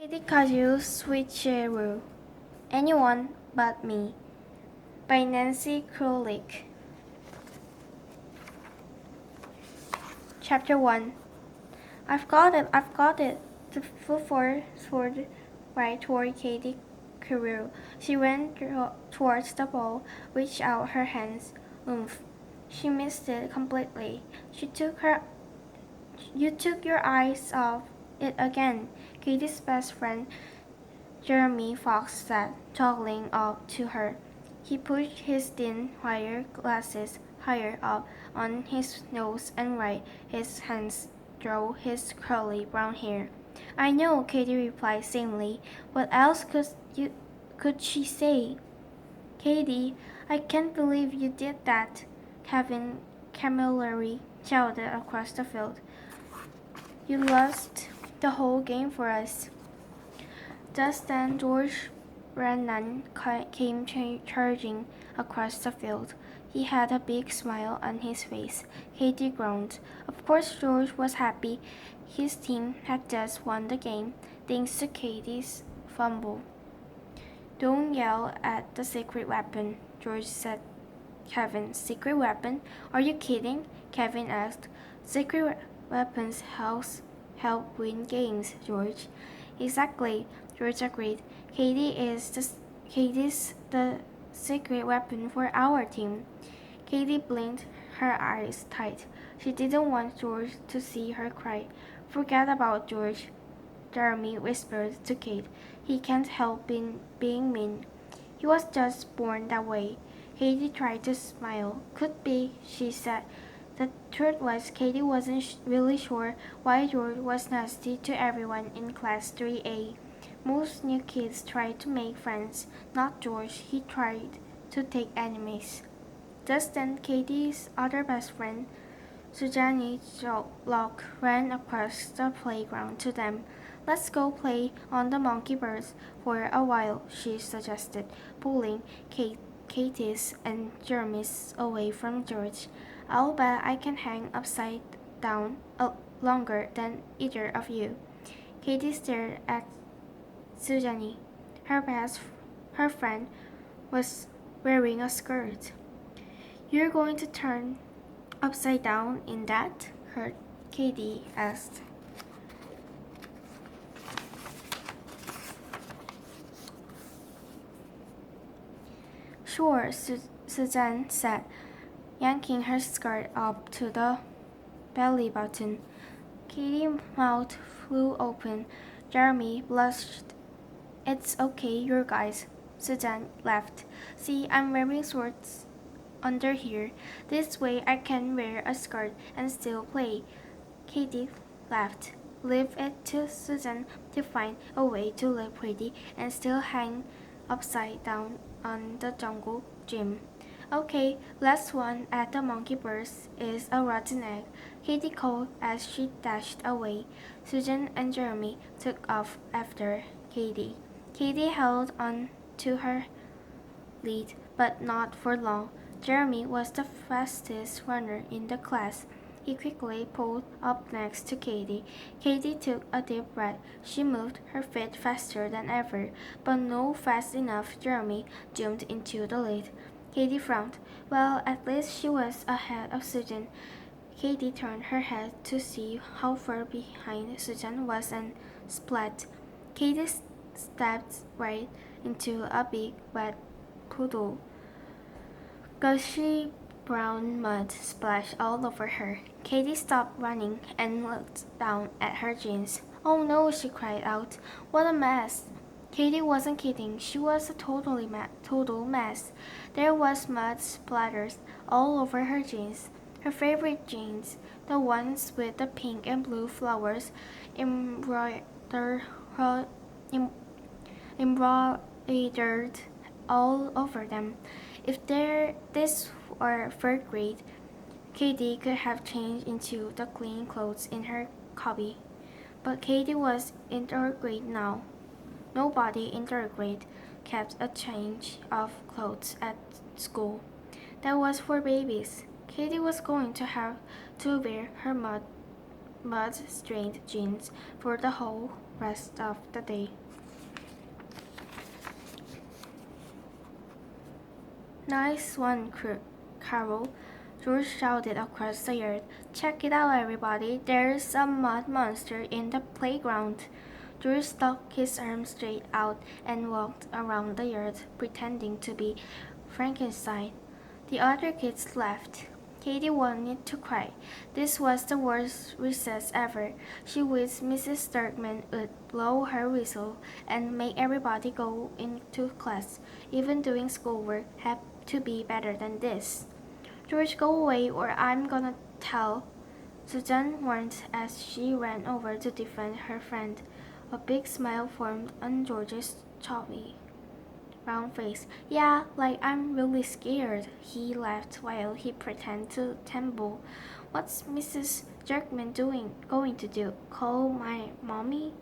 Kazoo switcheroo. Anyone but me. By Nancy Krolik. Chapter 1. I've got it. The foot sword right toward Katie Carew. She ran towards the ball, reached out her hands. Oomph. She missed it completely. You took your eyes off it again. Katie's best friend, Jeremy Fox, sat, toggling up to her. He pushed his thin wire glasses higher up on his nose and right his hands through his curly brown hair. I know, Katie replied sanely. What else could she say? Katie, I can't believe you did that, Kevin Camilleri shouted across the field. You lost the whole game for us. Just then George Brennan came charging across the field. He had a big smile on his face. Katie groaned. Of course George was happy. His team had just won the game, thanks to Katie's fumble. Don't yell at the secret weapon, George said. Kevin, secret weapon? Are you kidding? Kevin asked. Secret weapons help win games, George. Exactly, George agreed. Katie's the secret weapon for our team. Katie blinked her eyes tight. She didn't want George to see her cry. Forget about George, Jeremy whispered to Kate. He can't help being mean. He was just born that way. Katie tried to smile. Could be, she said. The truth was, Katie wasn't really sure why George was nasty to everyone in Class 3A. Most new kids try to make friends, not George. He tried to take enemies. Just then, Katie's other best friend, Sujani Locke, ran across the playground to them. Let's go play on the monkey bars for a while, she suggested, pulling Katie's and Jeremy's away from George. I'll bet I can hang upside down longer than either of you. Katie stared at Sujani. Her friend was wearing a skirt. You're going to turn upside down in that? Katie asked. Sure, Suzanne said, yanking her skirt up to the belly button. Katie's mouth flew open. Jeremy blushed. It's okay, you guys. Suzanne laughed. See, I'm wearing shorts under here. This way I can wear a skirt and still play. Katie laughed. Leave it to Suzanne to find a way to look pretty and still hang upside down on the jungle gym. Okay, last one at the monkey bars is a rotten egg, Katie called as she dashed away. Susan and Jeremy took off after Katie. Katie held on to her lead, but not for long. Jeremy was the fastest runner in the class. He quickly pulled up next to Katie. Katie took a deep breath. She moved her feet faster than ever, but not fast enough. Jeremy jumped into the lead. Katie frowned. Well, at least she was ahead of Susan. Katie turned her head to see how far behind Susan was and splat. Katie stepped right into a big wet puddle. Gushy brown mud splashed all over her. Katie stopped running and looked down at her jeans. Oh no, she cried out. What a mess! Katie wasn't kidding. She was a total mess. There was mud splatters all over her jeans. Her favorite jeans, the ones with the pink and blue flowers embroidered all over them. If this were third grade, Katie could have changed into the clean clothes in her cubby. But Katie was in third grade now. Nobody in third grade kept a change of clothes at school. That was for babies. Katie was going to have to wear her mud-stained jeans for the whole rest of the day. Nice one, Carol, George shouted across the yard. Check it out, everybody. There's a mud monster in the playground. George stuck his arms straight out and walked around the yard, pretending to be Frankenstein. The other kids laughed. Katie wanted to cry. This was the worst recess ever. She wished Mrs. Sturkman would blow her whistle and make everybody go into class. Even doing schoolwork had to be better than this. George, go away or I'm gonna tell, Susan warned as she ran over to defend her friend. A big smile formed on George's chubby, round face. Yeah, like I'm really scared, he laughed while he pretended to tremble. What's Mrs. Jerkman going to do? Call my mommy?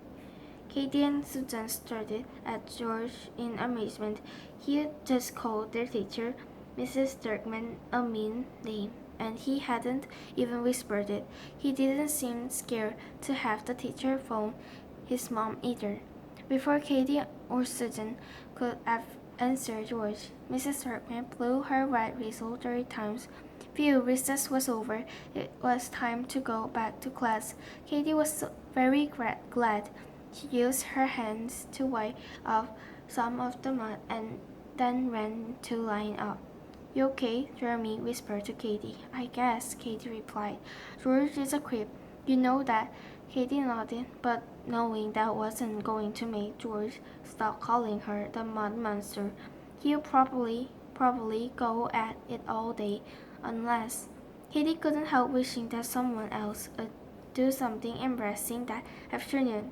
Katie and Susan stared at George in amazement. He had just called their teacher, Mrs. Dirkman, a mean name, and he hadn't even whispered it. He didn't seem scared to have the teacher phone his mom either. Before Katie or Susan could have answered George, Mrs. Dirkman blew her red whistle 3 times. Phew, recess was over. It was time to go back to class. Katie was very glad. She used her hands to wipe off some of the mud and then ran to line up. You okay? Jeremy whispered to Katie. I guess, Katie replied. George is a creep. You know that? Katie nodded, but knowing that wasn't going to make George stop calling her the mud monster, he'll probably go at it all day, unless Katie couldn't help wishing that someone else would do something embarrassing that afternoon.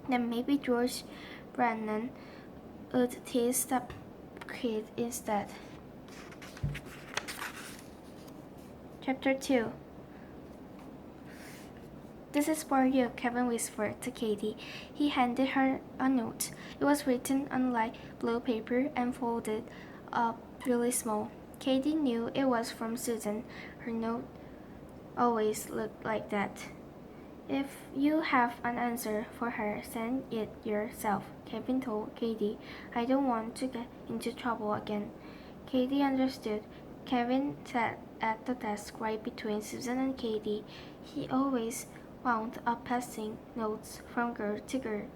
Then maybe George Brennan would tease the kid instead. Chapter 2. This is for you, Kevin whispered to Katie. He handed her a note. It was written on light blue paper and folded up really small. Katie knew it was from Susan. Her note always looked like that. If you have an answer for her, send it yourself, Kevin told Katie. I don't want to get into trouble again. Katie understood. Kevin sat at the desk right between Susan and Katie. He always wound up passing notes from girl to girl.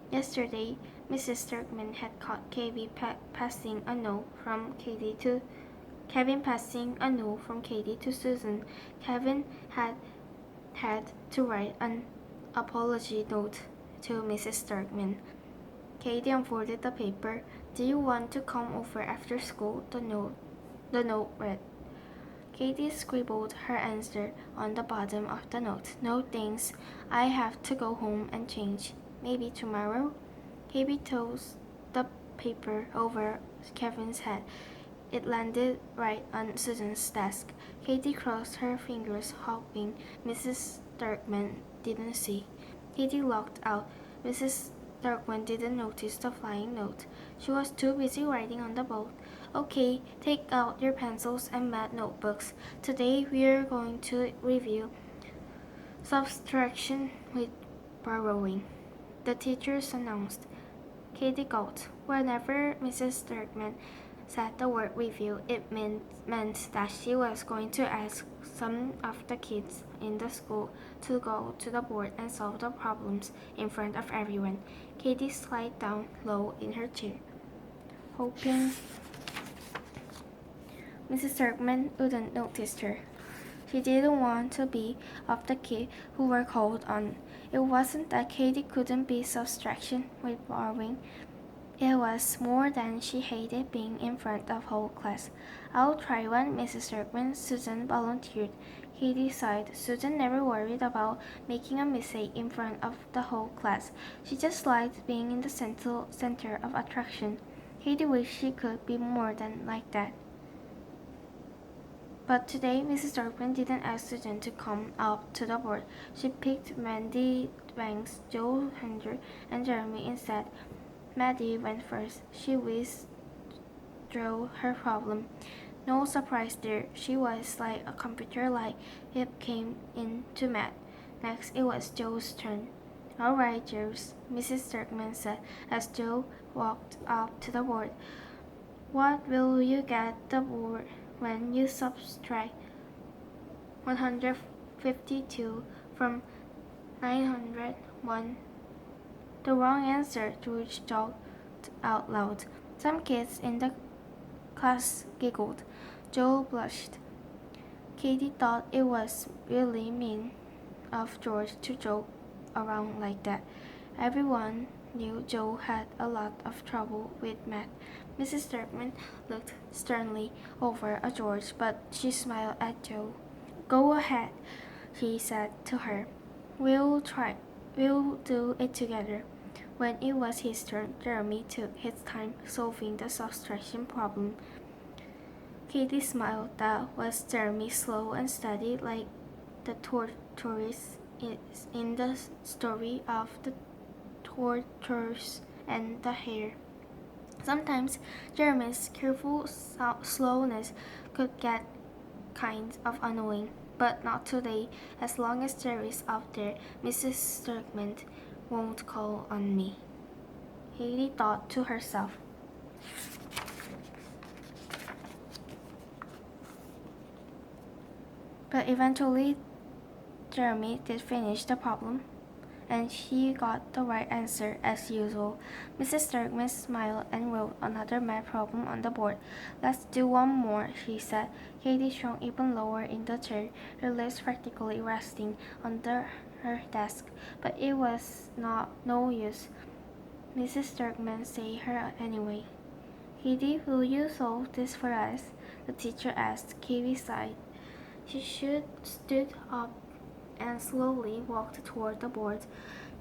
Yesterday, Mrs. Sturkman had caught Kevin passing a note from Katie to Susan. Kevin had to write an apology note to Mrs. Sturkman. Katie unfolded the paper. Do you want to come over after school? The note read. Katie scribbled her answer on the bottom of the note. No thanks. I have to go home and change. Maybe tomorrow? Katie tossed the paper over Kevin's head. It landed right on Susan's desk. Katie crossed her fingers, hoping Mrs. Dirkman didn't see. Katie looked out. Mrs. Dirkman didn't notice the flying note. She was too busy writing on the board. Okay, take out your pencils and math notebooks. Today we're going to review subtraction with borrowing, the teachers announced. Katie gulped. Whenever Mrs. Dirkman said the word review, it meant that she was going to ask some of the kids in the school to go to the board and solve the problems in front of everyone. Katie slid down low in her chair, hoping Mrs. Dirkman wouldn't notice her. She didn't want to be of the kids who were called on. It wasn't that Katie couldn't be subtraction with borrowing. It was more than she hated being in front of whole class. I'll try one, Mrs. Dirkman, Susan volunteered. Katie sighed. Susan never worried about making a mistake in front of the whole class. She just liked being in the center of attraction. Katie wished she could be more than like that. But today, Mrs. Dirkman didn't ask Susan to come up to the board. She picked Mandy Banks, Joe Hendry, and Jeremy instead. Maddie went first. She whizzed through her problem. No surprise there. She was like a computer like it came into math. Next, it was Joe's turn. All right, Jules, Mrs. Turkman said as Joe walked up to the board. What will you get the board when you subtract 152 from 901? The wrong answer, George joked out loud. Some kids in the class giggled. Joe blushed. Katie thought it was really mean of George to joke around like that. Everyone knew Joe had a lot of trouble with math. Mrs. Turkman looked sternly over at George, but she smiled at Joe. Go ahead, she said to her. We'll try. We'll do it together. When it was his turn, Jeremy took his time solving the subtraction problem. Katie smiled. That was Jeremy, slow and steady like the tortoise in the story of the tortoise and the hare. Sometimes Jeremy's careful slowness could get kind of annoying, but not today. As long as Jerry's up there, Mrs. Turkman won't call on me, Katie thought to herself. But eventually, Jeremy did finish the problem, and he got the right answer as usual. Mrs. Turkman smiled and wrote another math problem on the board. Let's do one more, she said. Katie shrunk even lower in the chair, her legs practically resting on her desk, but it was no use. Mrs. Turkman said her anyway. Katie, will you solve this for us? The teacher asked. Katie sighed. She stood up and slowly walked toward the board.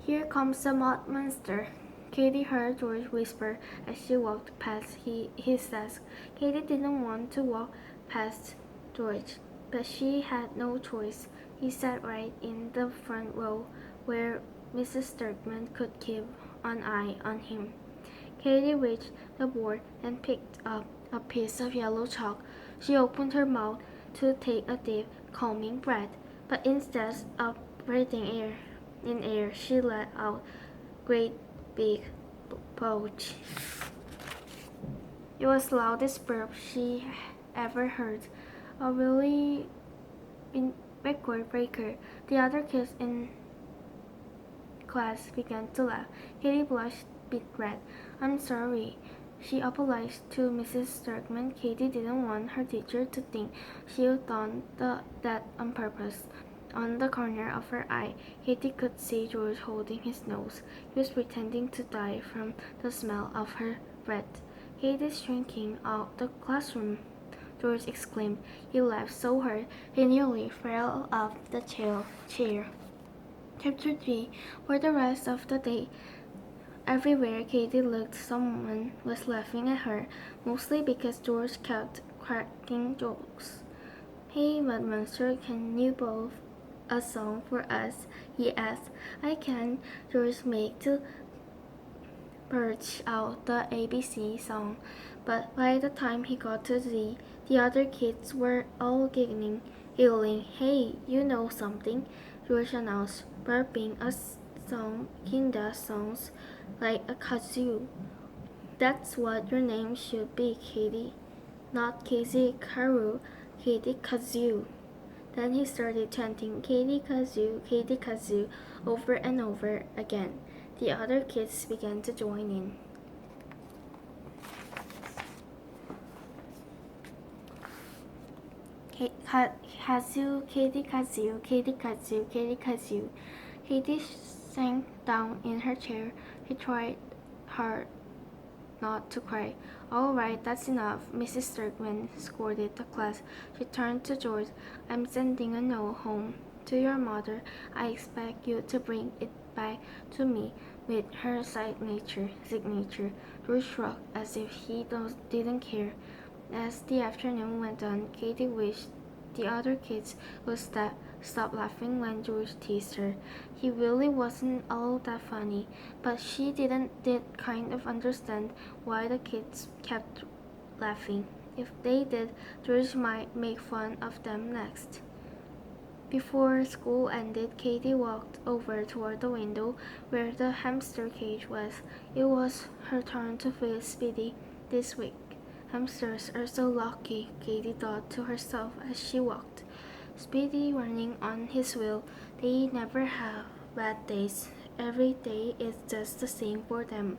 Here comes the mud monster, Katie heard George whisper as she walked past his desk. Katie didn't want to walk past George, but she had no choice. He sat right in the front row where Mrs. Turkman could keep an eye on him. Katie reached the board and picked up a piece of yellow chalk. She opened her mouth to take a deep, calming breath, but instead of breathing air, she let out great big bulge. It was the loudest burp she ever heard, a really record breaker. The other kids in class began to laugh. Katie blushed bit red. I'm sorry. She apologized to Mrs. Turkman. Katie didn't want her teacher to think she had done that on purpose. On the corner of her eye, Katie could see George holding his nose. He was pretending to die from the smell of her breath. Katie's shrinking out the classroom, George exclaimed. He laughed so hard he nearly fell off the chair. Chapter 3. For the rest of the day, everywhere Katie looked, someone was laughing at her, mostly because George kept cracking jokes. Hey, Mud Monster, can you both a song for us? He asked. I can, George made to purge out the ABC song, but by the time he got to Z, the other kids were all giggling. Hey, you know something? George announced, burping a song Kinda sounds like a kazoo. That's what your name should be, Katie. Not Casey Carew, Katie Kazoo. Then he started chanting Katie Kazoo over and over again. The other kids began to join in. Kazoo, Katie Kazoo, Katie Kazoo, Katie Kazoo. Katie sank down in her chair. She tried hard not to cry. All right, that's enough. Mrs. Turkman scolded the class. She turned to George. I'm sending a note home to your mother. I expect you to bring it back to me with her signature. George shrugged as if he didn't care. As the afternoon went on, Katie wished the other kids would stop laughing when George teased her. He really wasn't all that funny, but she did kind of understand why the kids kept laughing. If they did, George might make fun of them next. Before school ended, Katie walked over toward the window where the hamster cage was. It was her turn to feed Speedy this week. Hamsters are so lucky, Katie thought to herself as she walked. Speedy running on his wheel, they never have bad days. Every day is just the same for them.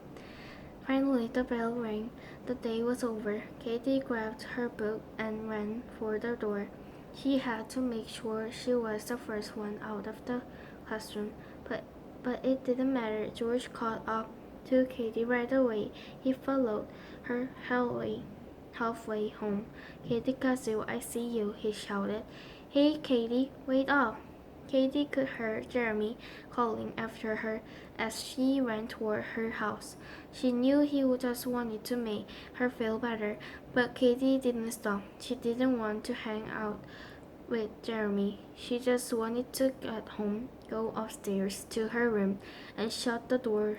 Finally, the bell rang. The day was over. Katie grabbed her book and ran for the door. She had to make sure she was the first one out of the classroom, but it didn't matter. George caught up to Katie right away. He followed her halfway home. Katie Kazoo, I see you, he shouted. Hey, Katie, wait up. Katie could hear Jeremy calling after her as she ran toward her house. She knew he just wanted to make her feel better, but Katie didn't stop. She didn't want to hang out with Jeremy. She just wanted to get home, go upstairs to her room, and shut the door.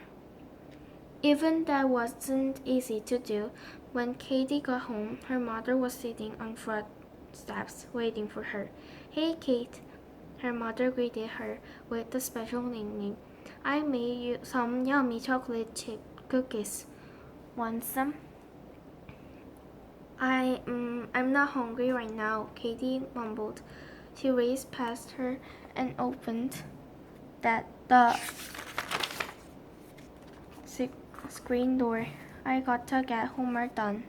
Even that wasn't easy to do. When Katie got home, her mother was sitting on front steps waiting for her. Hey, Kate. Her mother greeted her with a special nickname. I made you some yummy chocolate chip cookies. Want some? I'm not hungry right now, Katie mumbled. She raced past her and opened the screen door. I got to get homework done.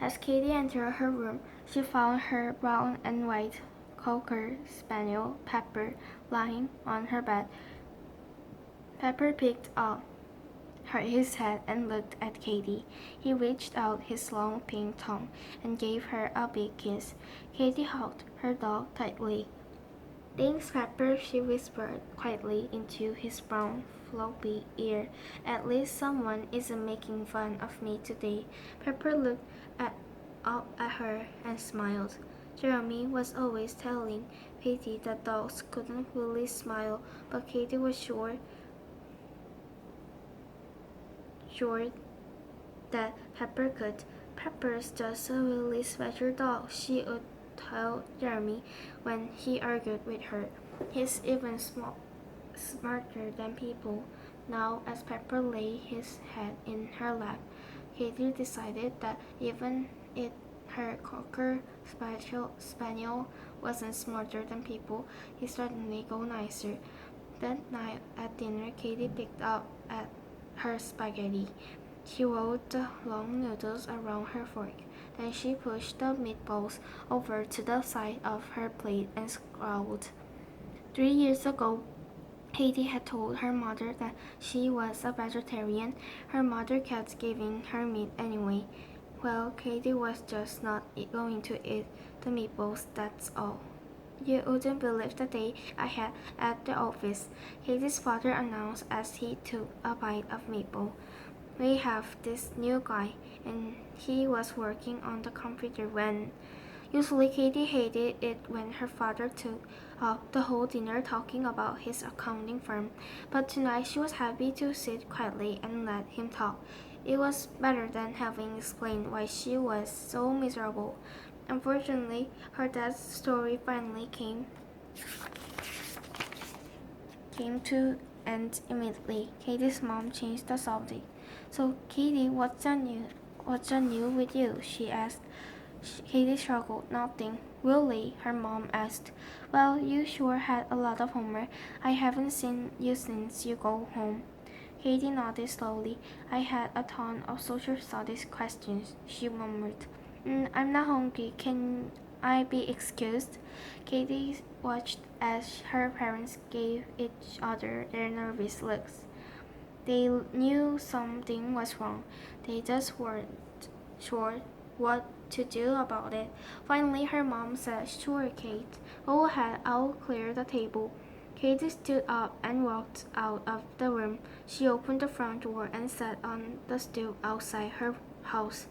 As Katie entered her room, she found her brown and white cocker spaniel, Pepper, lying on her bed. Pepper picked up his head and looked at Katie. He reached out his long pink tongue and gave her a big kiss. Katie hugged her dog tightly. Thanks, Pepper, she whispered quietly into his brown, floppy ear. At least someone isn't making fun of me today. Pepper looked up at her and smiled. Jeremy was always telling Katie that dogs couldn't really smile, but Katie was sure that Pepper could. Pepper's just a really special dog, she would tell Jeremy when he argued with her. He's even smarter than people. Now, as Pepper lay his head in her lap, Katie decided that even if her cocker spaniel wasn't smarter than people, he certainly go nicer. That night at dinner, Katie picked up at her spaghetti. She rolled the long noodles around her fork. Then she pushed the meatballs over to the side of her plate and scowled. 3 years ago, Katie had told her mother that she was a vegetarian. Her mother kept giving her meat anyway. Well, Katie was just not going to eat the meatballs, that's all. You wouldn't believe the day I had at the office, Katie's father announced as he took a bite of meatball. We have this new guy, and he was working on the computer when... Usually Katie hated it when her father took up the whole dinner talking about his accounting firm, but tonight she was happy to sit quietly and let him talk. It was better than having explained why she was so miserable. Unfortunately, her dad's story finally came to end immediately. Katie's mom changed the subject. So, Katie, what's new with you? She asked. Katie struggled. Nothing. Really? Her mom asked. Well, you sure had a lot of homework. I haven't seen you since you go home. Katie nodded slowly. I had a ton of social studies questions, she murmured. I'm not hungry. Can I be excused? Katie watched as her parents gave each other their nervous looks. They knew something was wrong. They just weren't sure what to do about it. Finally, her mom said, Sure, Kate. Go ahead, I'll clear the table. Katie stood up and walked out of the room. She opened the front door and sat on the stoop outside her house.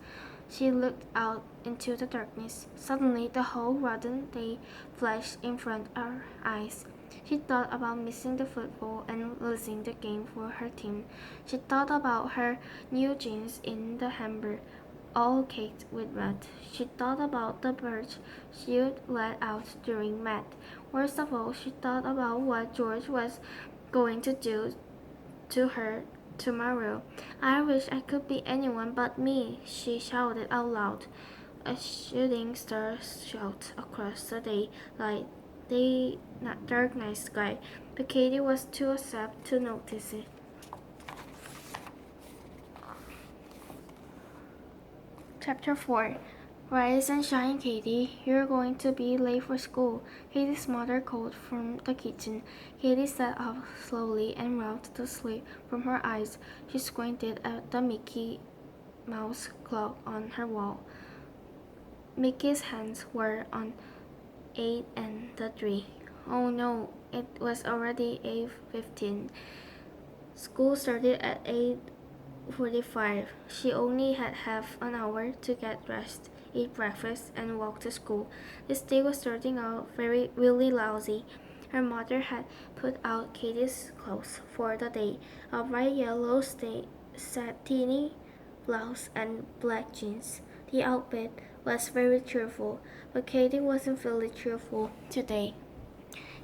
She looked out into the darkness. Suddenly, the whole rotten day flashed in front of her eyes. She thought about missing the football and losing the game for her team. She thought about her new jeans in the hamper, all caked with mud. She thought about the birds she would let out during math. Worst of all, she thought about what George was going to do to her tomorrow. I wish I could be anyone but me, she shouted out loud. A shooting star shot across the dark night sky, but Katie was too upset to notice it. Chapter 4. Rise and shine, Katie. You're going to be late for school, Katie's mother called from the kitchen. Katie sat up slowly and rubbed the sleep from her eyes. She squinted at the Mickey Mouse clock on her wall. Mickey's hands were on 8 and the 3. Oh no, it was already 8:15. School started at 8:45. She only had half an hour to get dressed, eat breakfast, and walk to school. This day was starting out really lousy. Her mother had put out Katie's clothes for the day, a bright yellow satiny blouse and black jeans. The outfit was very cheerful, but Katie wasn't feeling cheerful today.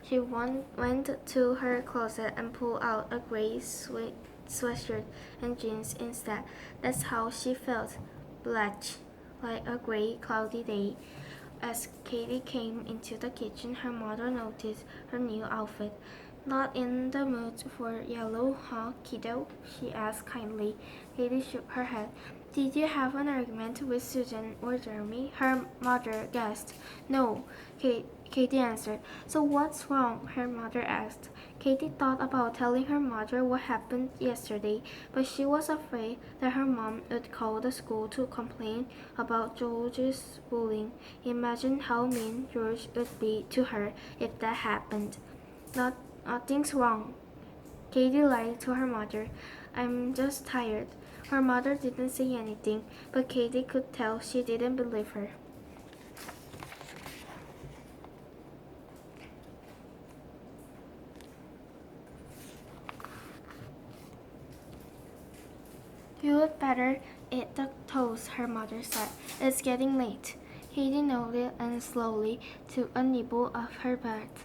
She went to her closet and pulled out a gray sweatshirt and jeans instead. That's how she felt, black, like a gray, cloudy day. As Katie came into the kitchen, her mother noticed her new outfit. Not in the mood for yellow, huh, kiddo? She asked kindly. Katie shook her head. Did you have an argument with Susan or Jeremy? Her mother guessed. No, Katie answered. So what's wrong? Her mother asked. Katie thought about telling her mother what happened yesterday, but she was afraid that her mom would call the school to complain about George's bullying. Imagine how mean George would be to her if that happened. Nothing's wrong, Katie lied to her mother. I'm just tired. Her mother didn't say anything, but Katie could tell she didn't believe her. You would better eat the toast, her mother said. It's getting late. Katie nodded and slowly took a nibble of her bite.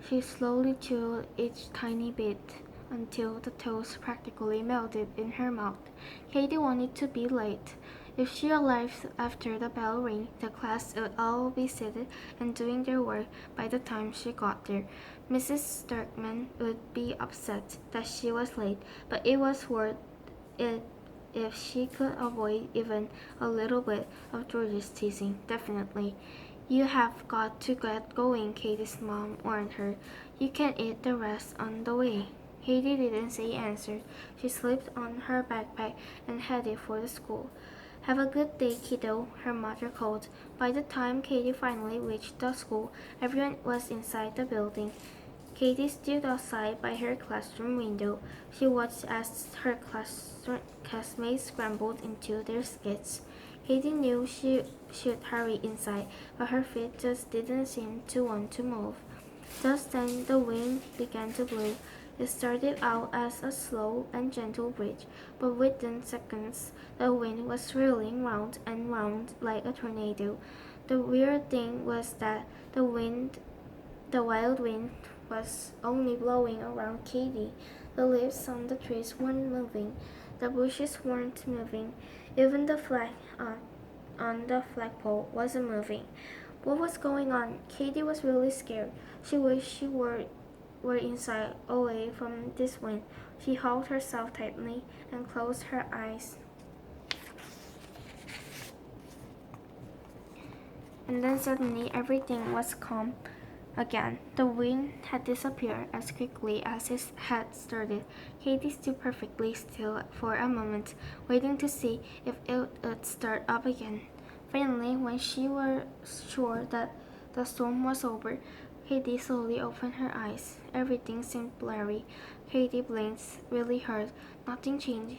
She slowly chewed each tiny bit until the toast practically melted in her mouth. Katie wanted to be late. If she arrived after the bell rang, the class would all be seated and doing their work by the time she got there. Mrs. Starkman would be upset that she was late, but it was worth it if she could avoid even a little bit of George's teasing, definitely. You have got to get going, Katie's mom warned her. You can eat the rest on the way. Katie didn't say answer. She slipped on her backpack and headed for the school. Have a good day, kiddo, her mother called. By the time Katie finally reached the school, everyone was inside the building. Katie stood outside by her classroom window. She watched as her classmates scrambled into their skits. Katie knew she should hurry inside, but her feet just didn't seem to want to move. Just then the wind began to blow. It started out as a slow and gentle breeze, but within seconds the wind was swirling round and round like a tornado. The weird thing was that the wild wind was only blowing around Katie. The leaves on the trees weren't moving. The bushes weren't moving. Even the flag on the flagpole wasn't moving. What was going on? Katie was really scared. She wished she were inside, away from this wind. She held herself tightly and closed her eyes. And then suddenly everything was calm again. The wind had disappeared as quickly as it had started. Katie stood perfectly still for a moment, waiting to see if it would start up again. Finally, when she was sure that the storm was over, Katie slowly opened her eyes. Everything seemed blurry. Katie blinked really hard. Nothing changed.